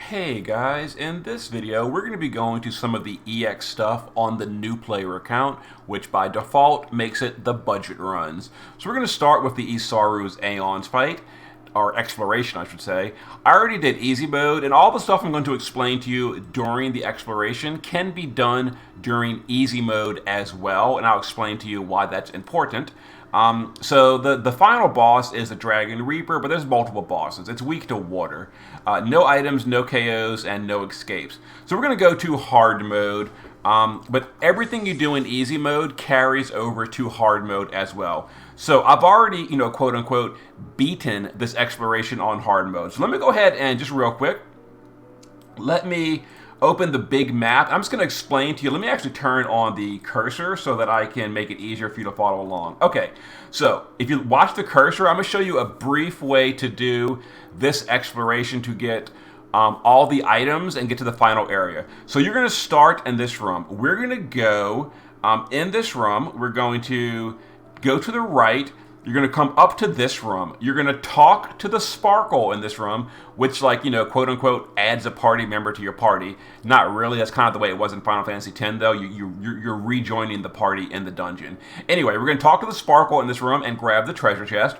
Hey guys, in this video we're going to be going to some of the EX stuff on the new player account, which by default makes it the budget runs. So we're going to start with the Isaru's Aeons fight, or exploration I should say. I already did easy mode, and all the stuff I'm going to explain to you during the exploration can be done during easy mode as well, and I'll explain to you why that's important. So the final boss is the Dragon Reaper, but there's multiple bosses. It's weak to water. No items, no KOs, and no escapes. So we're going to go to hard mode, but everything you do in easy mode carries over to hard mode as well. So I've already, quote unquote, beaten this exploration on hard mode. So let me go ahead and just real quick, let me open the big map. I'm just going to explain to you. Let me actually turn on the cursor so that I can make it easier for you to follow along. Okay, so if you watch the cursor, I'm going to show you a brief way to do this exploration to get all the items and get to the final area. So you're going to start in this room. We're going to go in this room. We're going to go to the right. You're going to come up to this room. You're going to talk to the sparkle in this room, which, quote unquote, adds a party member to your party. Not really. That's kind of the way it was in Final Fantasy X, though. You're rejoining the party in the dungeon. Anyway, we're going to talk to the sparkle in this room and grab the treasure chest.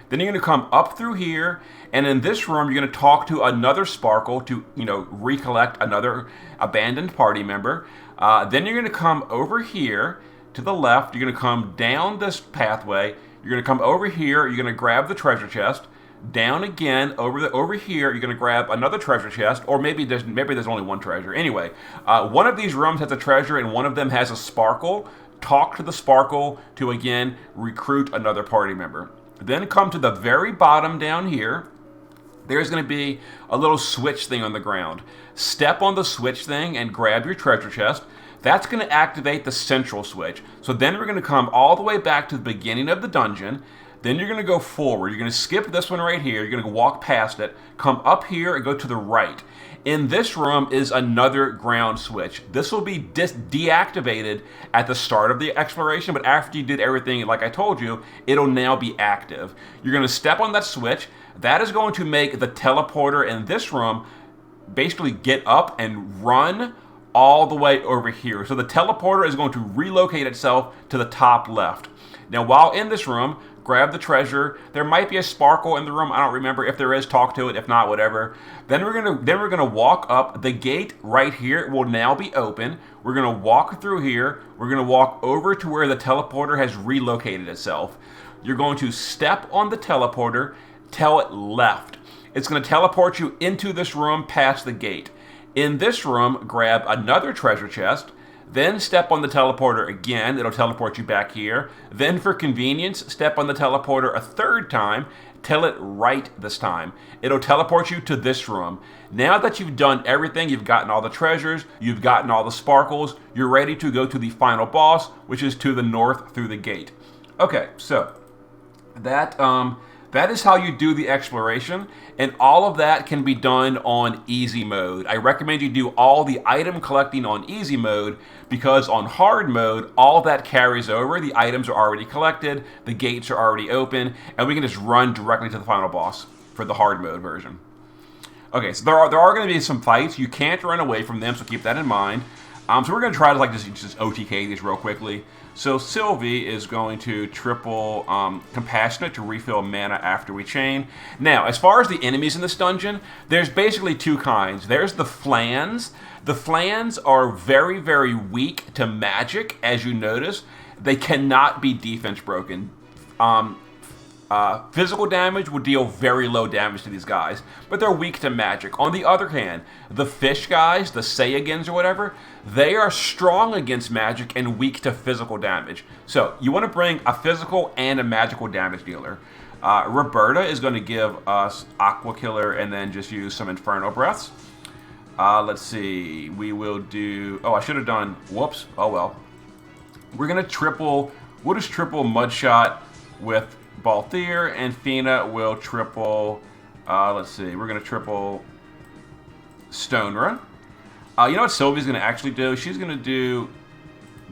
Then you're going to come up through here, and in this room, you're going to talk to another sparkle to, recollect another abandoned party member. Then you're going to come over here to the left. You're going to come down this pathway. You're going to come over here, you're going to grab the treasure chest, down again, over here, you're going to grab another treasure chest, or maybe there's only one treasure. Anyway, one of these rooms has a treasure and one of them has a sparkle. Talk to the sparkle to, again, recruit another party member. Then come to the very bottom down here. There's going to be a little switch thing on the ground. Step on the switch thing and grab your treasure chest. That's going to activate the central switch. So then we're going to come all the way back to the beginning of the dungeon. Then you're going to go forward. You're going to skip this one right here. You're going to walk past it, come up here, and go to the right. In this room is another ground switch. This will be deactivated at the start of the exploration, but after you did everything like I told you, it'll now be active. You're going to step on that switch. That is going to make the teleporter in this room basically get up and run all the way over here. So the teleporter is going to relocate itself to the top left. Now, while in this room, grab the treasure. There might be a sparkle in the room. I don't remember. If there is, talk to it. If not, whatever. Then we're gonna walk up. The gate right here will now be open. We're gonna walk through here. We're gonna walk over to where the teleporter has relocated itself. You're going to step on the teleporter, tell it left. It's going to teleport you into this room past the gate. In this room, grab another treasure chest, then step on the teleporter again. It'll teleport you back here. Then, for convenience, step on the teleporter a third time. Tell it right this time. It'll teleport you to this room. Now that you've done everything, you've gotten all the treasures, you've gotten all the sparkles, you're ready to go to the final boss, which is to the north through the gate. Okay, so that is how you do the exploration, and all of that can be done on easy mode. I recommend you do all the item collecting on easy mode because on hard mode, all that carries over. The items are already collected, the gates are already open, and we can just run directly to the final boss for the hard mode version. Okay, so there are going to be some fights. You can't run away from them, so keep that in mind. So we're going to try to just OTK these real quickly. So Sylvie is going to triple Compassionate to refill mana after we chain. Now, as far as the enemies in this dungeon, there's basically two kinds. There's the Flans. The Flans are very, very weak to magic, as you notice. They cannot be defense broken. Physical damage would deal very low damage to these guys, but they're weak to magic. On the other hand, the fish guys, the Saiyagins or whatever, they are strong against magic and weak to physical damage. So you want to bring a physical and a magical damage dealer. Roberta is going to give us Aqua Killer and then just use some Inferno Breaths. Let's see. We will do... Oh, I should have done... Whoops. Oh, well. We'll just triple Mudshot with Balthier, and Fina will triple, let's see, we're going to triple Stonera. You know what Sylvie's going to actually do? She's going to do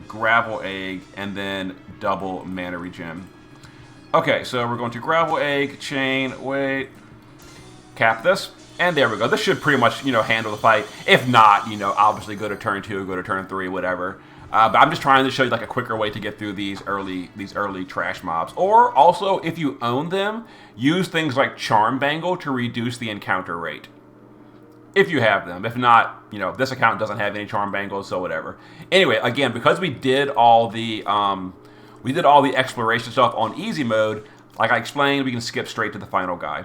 Gravel Egg and then double Mana Regen. Okay, so we're going to Gravel Egg, chain, wait, cap this. And there we go. This should pretty much, handle the fight. If not, obviously go to turn 2, go to turn 3, whatever. But I'm just trying to show you like a quicker way to get through these early trash mobs. Or also, if you own them, use things like Charm Bangle to reduce the encounter rate. If you have them. If not, this account doesn't have any Charm Bangles, so whatever. Anyway, again, because we did all the exploration stuff on easy mode, like I explained, we can skip straight to the final guy.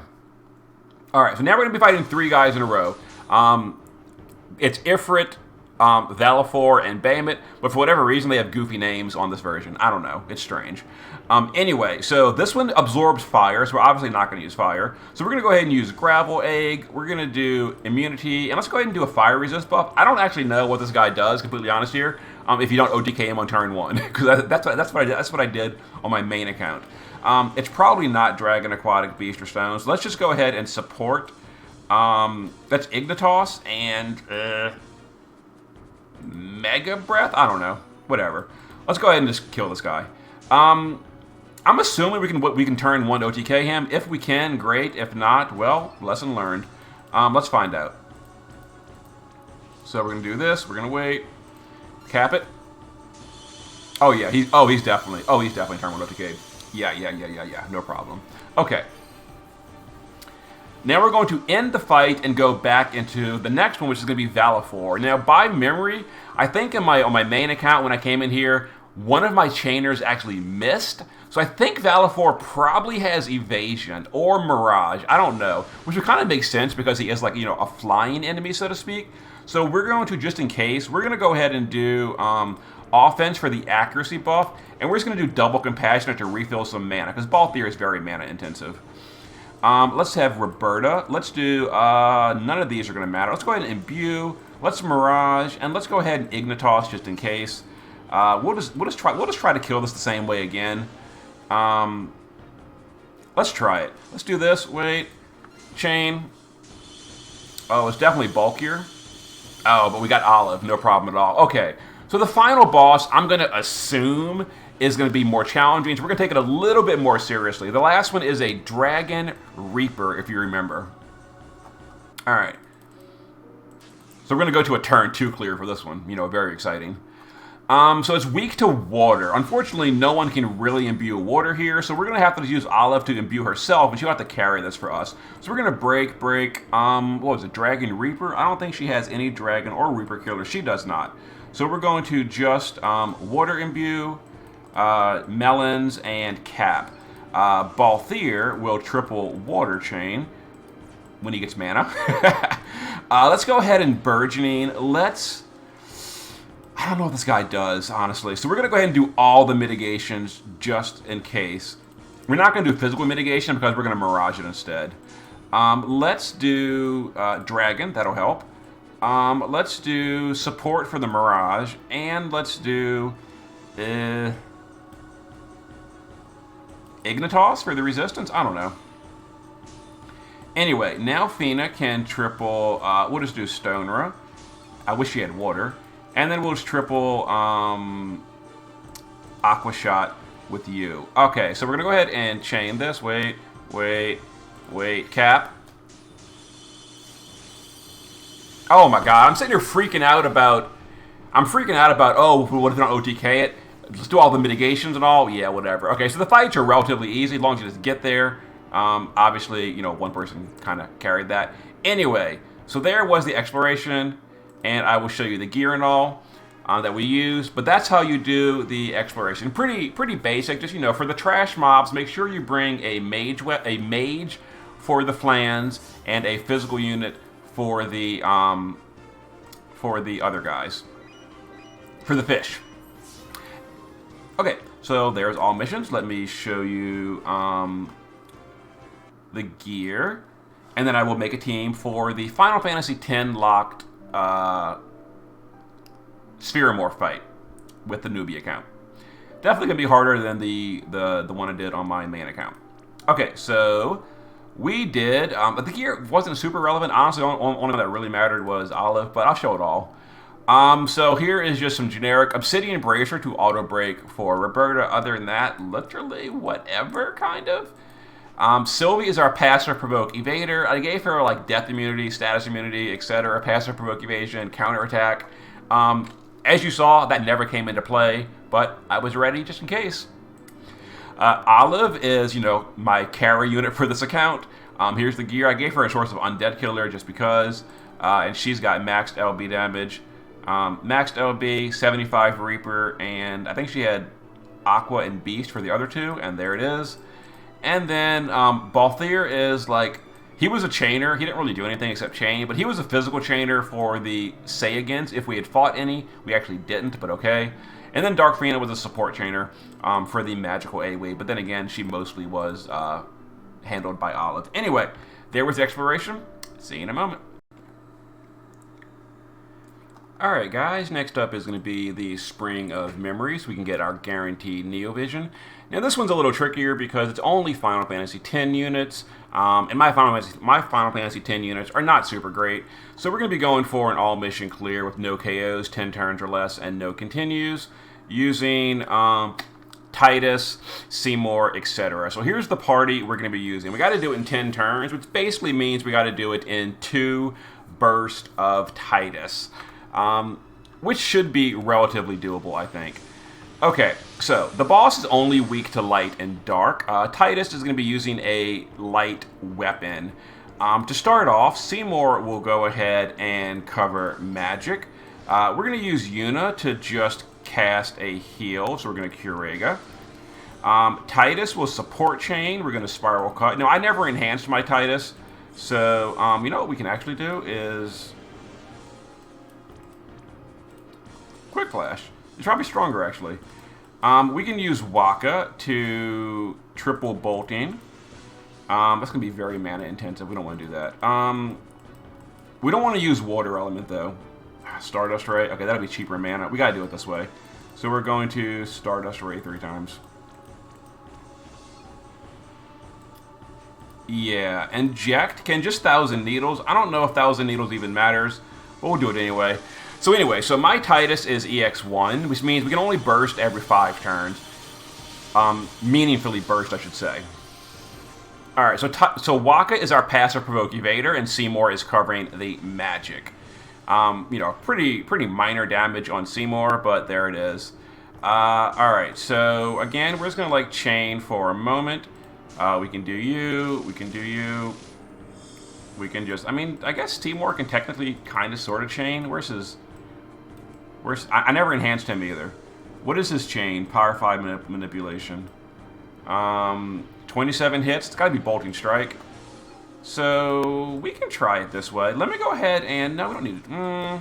Alright, so now we're going to be fighting 3 guys in a row. It's Ifrit, Valifor, and Bahamut, but for whatever reason they have goofy names on this version. I don't know. It's strange. Anyway, so this one absorbs fire, so we're obviously not going to use fire. So we're going to go ahead and use Gravel Egg. We're going to do Immunity, and let's go ahead and do a Fire Resist buff. I don't actually know what this guy does, completely honest here, if you don't OTK him on turn 1, because that's what I did on my main account. It's probably not Dragon, Aquatic, Beast, or Stone, so let's just go ahead and support. That's Ignitos and Mega Breath? I don't know. Whatever. Let's go ahead and just kill this guy. I'm assuming we can turn 1 to OTK him. If we can, great. If not, well, lesson learned. Let's find out. So we're gonna do this. We're gonna wait. Cap it. Oh yeah. He's definitely turn 1 OTK. Yeah. No problem. Okay. Now we're going to end the fight and go back into the next one, which is going to be Valifor. Now, by memory, I think on my main account when I came in here, one of my chainers actually missed. So I think Valifor probably has Evasion or Mirage. I don't know. Which would kind of make sense because he is like, a flying enemy, so to speak. So we're going to, just in case, we're going to go ahead and do offense for the accuracy buff. And we're just going to do double compassionate to refill some mana. Because Balthier is very mana intensive. Let's have Roberta. Let's do, none of these are going to matter. Let's go ahead and Imbue. Let's Mirage. And let's go ahead and Ignitos just in case. We'll just try to kill this the same way again. Let's try it. Let's do this. Wait. Chain. Oh, it's definitely bulkier. Oh, but we got Olive. No problem at all. Okay. So the final boss, I'm going to assume, is going to be more challenging. So we're going to take it a little bit more seriously. The last one is a Dragon Reaper, if you remember. Alright. So we're going to go to a turn 2 clear for this one. Very exciting. So it's weak to water. Unfortunately, no one can really imbue water here, so we're going to have to use Olive to imbue herself, and she'll have to carry this for us. So we're going to break, what was it, Dragon Reaper? I don't think she has any Dragon or Reaper killer. She does not. So we're going to just water imbue, Melons, and Cap. Balthier will triple Water Chain when he gets mana. Let's go ahead and Burgeoning. I don't know what this guy does, honestly. So we're going to go ahead and do all the mitigations just in case. We're not going to do physical mitigation because we're going to Mirage it instead. Let's do Dragon. That'll help. Let's do support for the Mirage. And let's do Ignitos for the resistance? I don't know. Anyway, now Fina can triple... we'll just do Stonera. I wish she had water. And then we'll just triple Aqua Shot with you. Okay, so we're going to go ahead and chain this. Wait. Cap. Oh my god, I'm sitting here freaking out about... oh, what if we don't OTK it? Let's do all the mitigations and all? Yeah, whatever. Okay, so the fights are relatively easy as long as you just get there. Obviously, one person kind of carried that. Anyway, so there was the exploration. And I will show you the gear and all that we use. But that's how you do the exploration. Pretty basic. Just, for the trash mobs, make sure you bring a mage for the flans and a physical unit for the other guys. For the fish. Okay, so there's all missions. Let me show you the gear. And then I will make a team for the Final Fantasy X locked Spherimorph fight with the newbie account. Definitely gonna be harder than the one I did on my main account. Okay, so we did. But the gear wasn't super relevant. Honestly, the only one that really mattered was Olive, but I'll show it all. So here is just some generic Obsidian Bracer to auto break for Roberta. Other than that, literally whatever kind of. Sylvie is our passive provoke evader. I gave her like death immunity, status immunity, etc. Passive provoke evasion, counterattack. As you saw, that never came into play, but I was ready just in case. Olive is, my carry unit for this account. Here's the gear. I gave her a source of undead killer just because, and she's got maxed LB damage. Maxed LB, 75 Reaper, and I think she had Aqua and Beast for the other two, and there it is. And then Balthier is like, he was a chainer. He didn't really do anything except chain, but he was a physical chainer for the Saiyagins. If we had fought any, we actually didn't, but okay. And then Dark Fiona was a support chainer for the magical AoE, but then again, she mostly was handled by Olive. Anyway, there was the exploration. See you in a moment. Alright guys, next up is going to be the Spring of Memories. We can get our guaranteed Neovision. Now this one's a little trickier because it's only Final Fantasy X units, and my Final Fantasy X units are not super great. So we're going to be going for an all mission clear with no KOs, 10 turns or less, and no continues, using Titus, Seymour, etc. So here's the party we're going to be using. We got to do it in 10 turns, which basically means we got to do it in 2 bursts of Titus. Which should be relatively doable, I think. Okay, so the boss is only weak to light and dark. Titus is going to be using a light weapon. To start off, Seymour will go ahead and cover magic. We're going to use Yuna to just cast a heal, so we're going to Curaga. Titus will support chain. We're going to spiral cut. Now, I never enhanced my Titus, so you know what we can actually do is Quick Flash. It's probably stronger, actually. We can use Waka to triple bolting. That's going to be very mana intensive. We don't want to do that. We don't want to use Water Element, though. Stardust Ray. Okay, that'll be cheaper mana. We got to do it this way. So we're going to Stardust Ray 3 times. Yeah, inject. Can just 1,000 Needles. I don't know if 1,000 Needles even matters, but we'll do it anyway. So my Titus is EX1, which means we can only burst every 5 turns. Meaningfully burst, I should say. Alright, so Waka is our passive provoke evader, and Seymour is covering the magic. Pretty minor damage on Seymour, but there it is. Alright, so again, we're just going to like chain for a moment. We can do you, we can do you. We can just, I guess Seymour can technically kind of sort of chain. I never enhanced him either. What is his chain? Power 5 manipulation. 27 hits. It's got to be Bolting Strike. So we can try it this way. Let me go ahead and... No, we don't need it.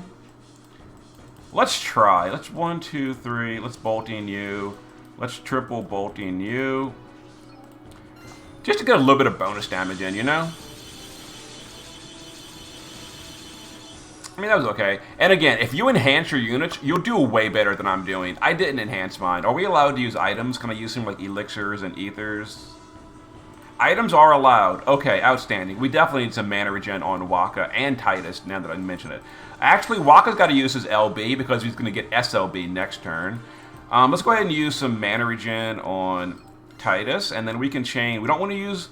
Let's try. Let's 1, 2, 3. Let's Bolting you. Let's triple Bolting you. Just to get a little bit of bonus damage in, you know? That was okay. And again, if you enhance your units, you'll do way better than I'm doing. I didn't enhance mine. Are we allowed to use items? Can I use some like elixirs and ethers? Items are allowed. Okay, outstanding. We definitely need some mana regen on Waka and Titus, now that I mention it. Actually, Waka's got to use his LB because he's going to get SLB next turn. Let's go ahead and use some mana regen on Titus, and then we can chain. We don't want to use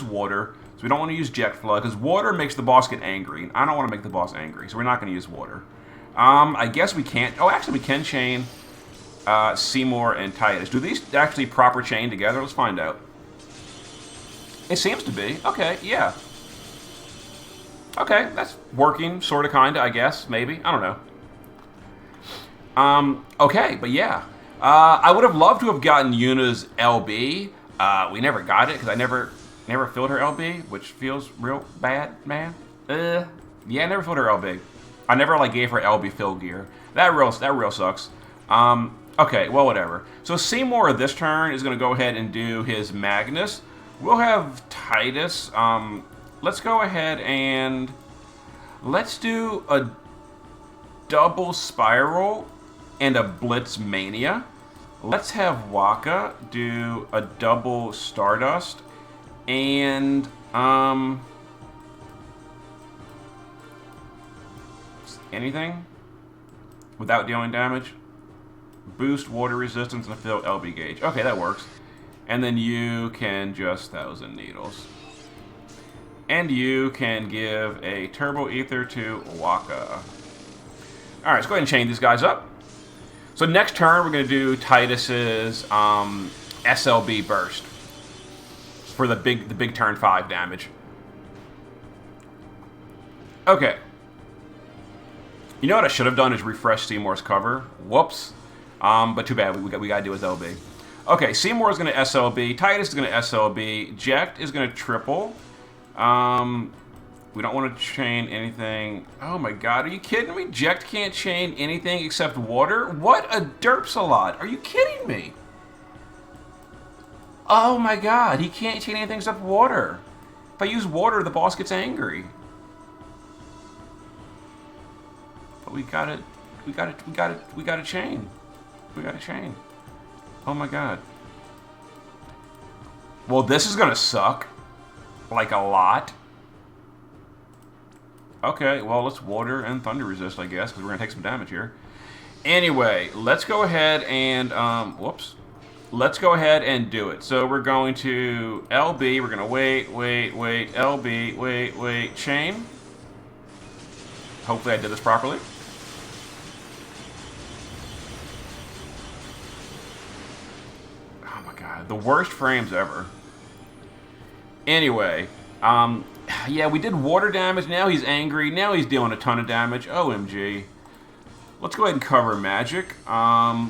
water. So we don't want to use Jet Flood, because water makes the boss get angry. I don't want to make the boss angry, so we're not going to use water. I guess we can't... Oh, actually, we can chain Seymour and Titus. Do these actually proper chain together? Let's find out. It seems to be. Okay, yeah. Okay, that's working, sort of, kind of, I guess. Maybe. I don't know. Okay, but yeah. I would have loved to have gotten Yuna's LB. We never got it, because I never filled her LB, which feels real bad, man. Yeah, I never filled her LB. I never like gave her LB fill gear. That real sucks. Okay, well, whatever. So Seymour this turn is going to go ahead and do his Magnus. We'll have Titus. Let's go ahead and let's do a double Spiral and a Blitz Mania. Let's have Waka do a double Stardust. And, anything? Without dealing damage? Boost water resistance and fill LB gauge. Okay, that works. And then you can just 1,000 needles. And you can give a Turbo Ether to Waka. Alright, let's go ahead and chain these guys up. So next turn, we're going to do Titus's SLB burst for the big turn 5 damage. Okay. You know what I should have done is refresh Seymour's cover. Whoops. But too bad. We got to do his LB. Okay, Seymour is going to SLB. Titus is going to SLB. Jekt is going to triple. We don't want to chain anything. Oh my god, are you kidding me? Jekt can't chain anything except water? What a derpsalot. Are you kidding me? Oh my god, he can't chain anything except water. If I use water, the boss gets angry. But we gotta chain. We gotta chain. Oh my god. Well, this is gonna suck. Like a lot. Okay, well, let's water and thunder resist, I guess, because we're going to take some damage here. Anyway, let's go ahead and, whoops. Let's go ahead and do it. So we're going to LB, we're going to wait, LB, wait, chain. Hopefully I did this properly. Oh my god, the worst frames ever. Anyway, yeah, we did water damage. Now he's angry. Now he's dealing a ton of damage. OMG. Let's go ahead and cover magic. We're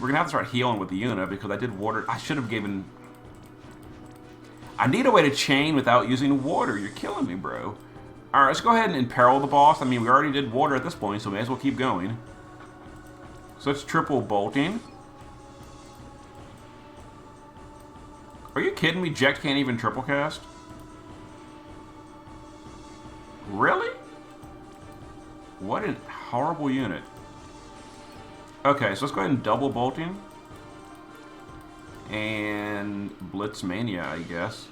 going to have to start healing with the Yuna because I did water. I should have given... I need a way to chain without using water. You're killing me, bro. Alright, let's go ahead and imperil the boss. I mean, we already did water at this point, so we may as well keep going. So it's triple bolting. Are you kidding me? Jekt can't even triple cast? Really? What a horrible unit. Okay, so let's go ahead and double bolting. And Blitz Mania, I guess.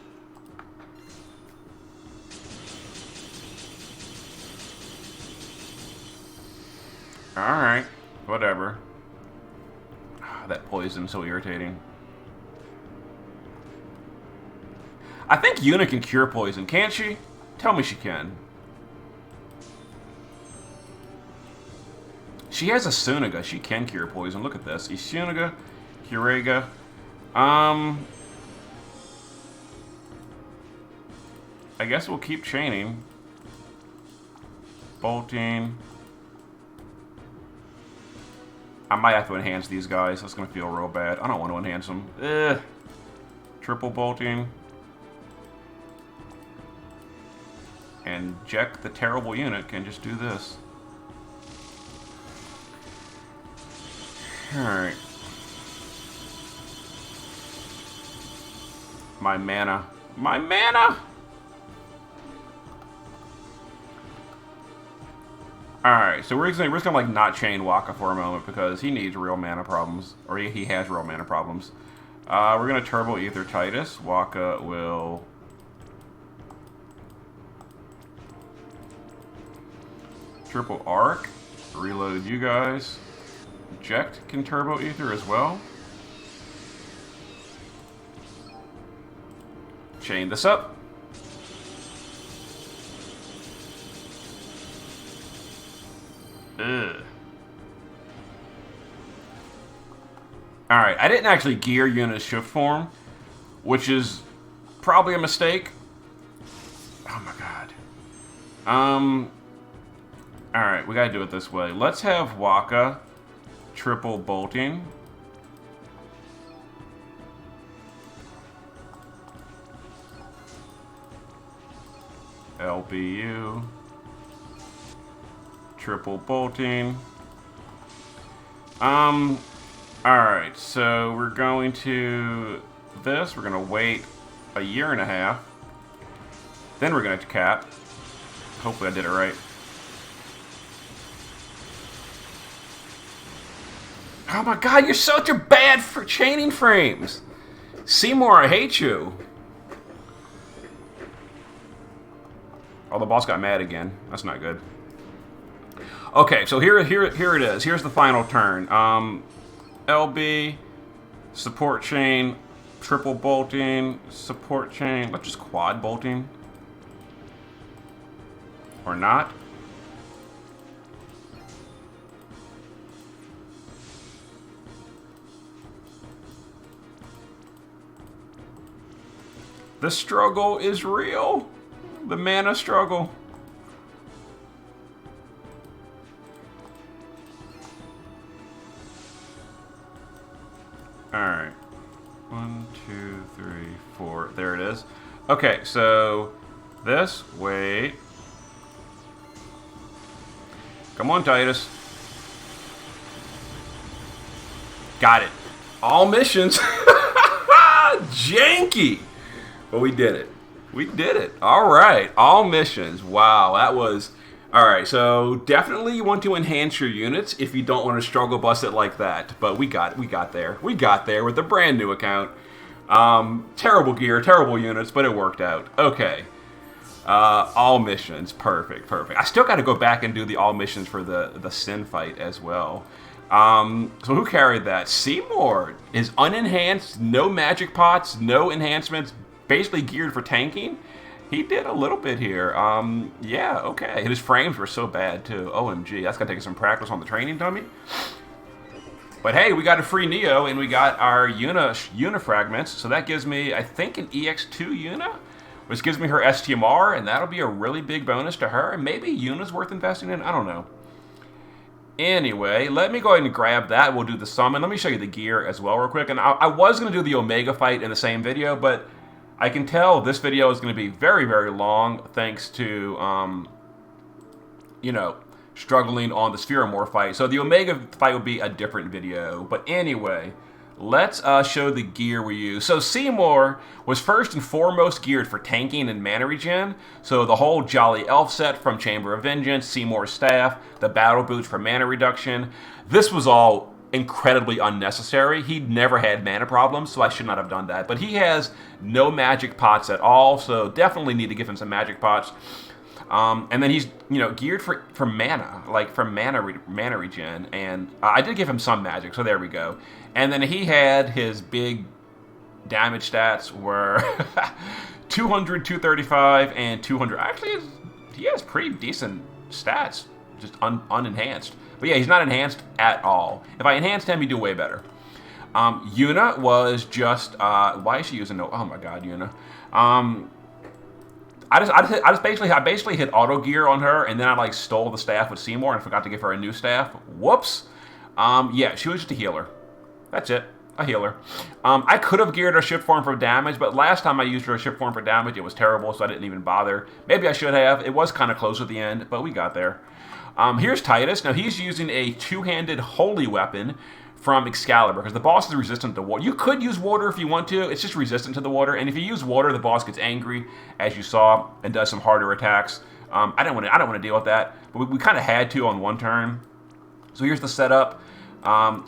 Alright, whatever. That poison's so irritating. I think Yuna can cure poison, can't she? Tell me she can. She has a Sunaga. She can cure poison. Look at this. Isunaga, Kurega. I guess we'll keep chaining. Bolting. I might have to enhance these guys. That's going to feel real bad. I don't want to enhance them. Ugh. Triple bolting. And Jekt, the terrible unit, can just do this. Alright. My mana. My mana! Alright, so we're just gonna like not chain Waka for a moment because he needs real mana problems. Or he has real mana problems. We're gonna Turbo Ether Titus. Waka will... Triple Arc. Reload you guys. Jekt can Turbo Ether as well. Chain this up. Ugh. Alright, I didn't actually gear Yuna's shift form, which is probably a mistake. Oh my god. Alright, we gotta do it this way. Let's have Waka triple bolting. LBU. Triple bolting. Alright, so we're going to this. We're going to wait a year and a half. Then we're going to cap. Hopefully I did it right. Oh my god, you're such a bad for chaining frames. Seymour, I hate you. Oh, the boss got mad again. That's not good. Okay, so here it is. Here's the final turn. LB, support chain, triple bolting, support chain. Let's just quad bolting. Or not. The struggle is real. The mana struggle. Alright. 1, 2, 3, 4. There it is. Okay, so this, wait. Come on, Titus. Got it. All missions. Janky. But we did it. We did it. All right. All missions. Wow, that was... All right, so definitely you want to enhance your units if you don't want to struggle bust it like that. But we got there. We got there with a brand new account. Terrible gear, terrible units, but it worked out. Okay. All missions. Perfect, perfect. I still got to go back and do the all missions for the Sin fight as well. So who carried that? Seymour is unenhanced, no magic pots, no enhancements, basically geared for tanking. He did a little bit here. Yeah, okay. And his frames were so bad, too. OMG, that's going to take some practice on the training dummy. But hey, we got a free Neo, and we got our Yuna fragments. So that gives me, I think, an EX2 Yuna, which gives me her STMR, and that'll be a really big bonus to her. And maybe Yuna's worth investing in. I don't know. Anyway, let me go ahead and grab that. We'll do the summon. Let me show you the gear as well real quick. And I was going to do the Omega fight in the same video, but I can tell this video is going to be very, very long thanks to, you know, struggling on the Spherimorph fight. So the Omega fight will be a different video. But anyway, let's show the gear we use. So Seymour was first and foremost geared for tanking and mana regen. So the whole Jolly Elf set from Chamber of Vengeance, Seymour's staff, the battle boots for mana reduction. This was all incredibly unnecessary. He never had mana problems, so I should not have done that. But he has no magic pots at all, so definitely need to give him some magic pots. And then he's, you know, geared for mana, like for mana regen. And I did give him some magic, so there we go. And then he had his big damage stats were 200, 235, and 200. Actually, he has pretty decent stats, just unenhanced. But yeah, he's not enhanced at all. If I enhanced him, he'd do way better. Yuna was just... why is she using no... Oh my god, Yuna. I basically hit auto gear on her, and then I like stole the staff with Seymour and forgot to give her a new staff. Whoops. Yeah, she was just a healer. That's it. A healer. I could have geared her ship form for damage, but last time I used her ship form for damage, it was terrible, so I didn't even bother. Maybe I should have. It was kind of close at the end, but we got there. Here's Titus. Now, he's using a two-handed holy weapon from Excalibur, because the boss is resistant to water. You could use water if you want to. It's just resistant to the water, and if you use water, the boss gets angry, as you saw, and does some harder attacks. I don't want to deal with that, but we kind of had to on one turn. So here's the setup.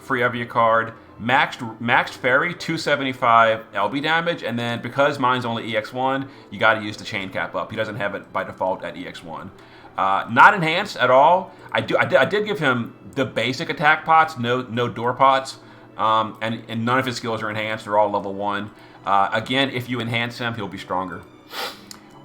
Free Evia card. Maxed Fairy, 275 LB damage, and then because mine's only EX1, you got to use the chain cap up. He doesn't have it by default at EX1. Not enhanced at all. I did give him the basic attack pots, no door pots, and none of his skills are enhanced. They're all level 1. Again, if you enhance him, he'll be stronger.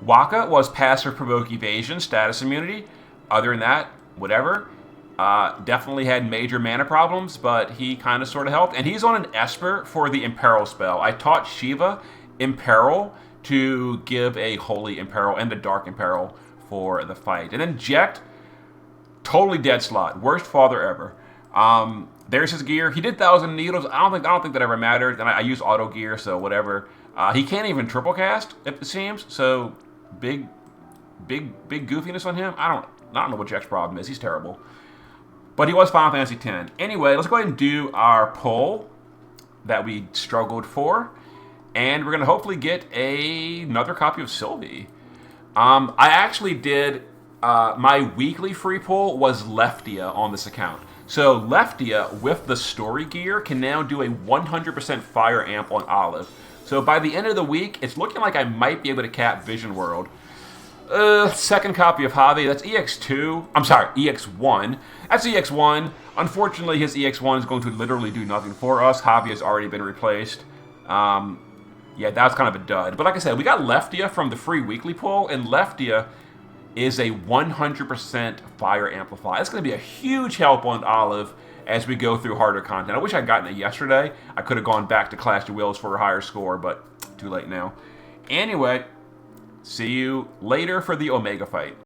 Waka was passive provoke evasion, status immunity. Other than that, whatever. Definitely had major mana problems, but he kind of sort of helped. And he's on an Esper for the Imperil spell. I taught Shiva Imperil to give a Holy Imperil and a Dark Imperil for the fight. And then Jekt, totally dead slot. Worst father ever. There's his gear. He did 1,000 needles. I don't think that ever mattered. And I use auto gear, so whatever. He can't even triple cast, it seems. So big goofiness on him. I don't know what Jekt's problem is. He's terrible. But he was Final Fantasy X. Anyway, let's go ahead and do our poll that we struggled for. And we're going to hopefully get another copy of Sylvie. I actually did... my weekly free pull was Leftia on this account. So Leftia, with the story gear, can now do a 100% fire amp on Olive. So by the end of the week, it's looking like I might be able to cap Vision World. Second copy of Javi, that's EX2. I'm sorry, EX1. That's EX1. Unfortunately, his EX1 is going to literally do nothing for us. Javi has already been replaced. Yeah, that was kind of a dud. But like I said, we got Leftia from the free weekly pull, and Leftia is a 100% fire amplify. It's going to be a huge help on Olive as we go through harder content. I wish I'd gotten it yesterday. I could have gone back to Clash of Wills for a higher score, but too late now. Anyway, see you later for the Omega fight.